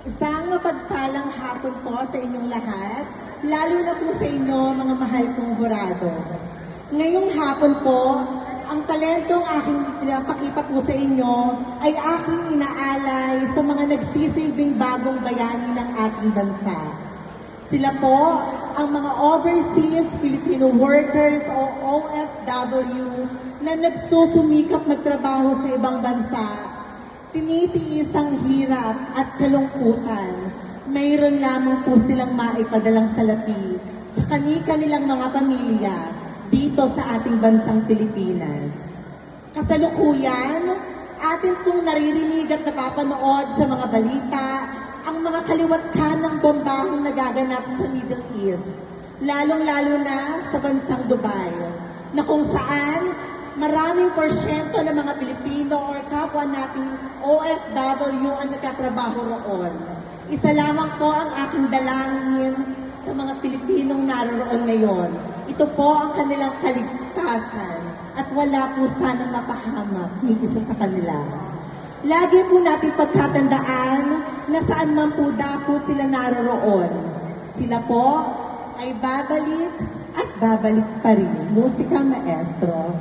Isang mapagpalang hapon po sa inyong lahat, lalo na po sa inyo mga mahal kong hurado. Ngayong hapon po, ang talentong aking pinapakita po sa inyo ay aking inaalay sa mga nagsisilbing bagong bayani ng ating bansa. Sila po ang mga Overseas Filipino Workers o OFW na nagsusumikap magtrabaho sa ibang bansa. Tinitiis ang hirap at kalungkutan. Mayroon lamang po silang maipadalang salapi sa kani-kanilang mga pamilya dito sa ating bansang Pilipinas. Kasalukuyan, atin pong naririnig at napapanood sa mga balita ang mga kaliwat-kan ng bombahong nagaganap sa Middle East, lalong-lalo na sa bansang Dubai, na kung saan maraming porsyento ng mga Pilipino or kapwa nating OFW ang nagtatrabaho roon. Isa lamang po ang aking dalangin sa mga Pilipinong naroroon ngayon. Ito po ang kanilang kaligtasan at wala po sanang mapahamak ni isa sa kanila. Lagi po natin pagkatandaan na saan man po dako sila naroroon. Sila po ay babalik at babalik pa rin. Musika, maestro.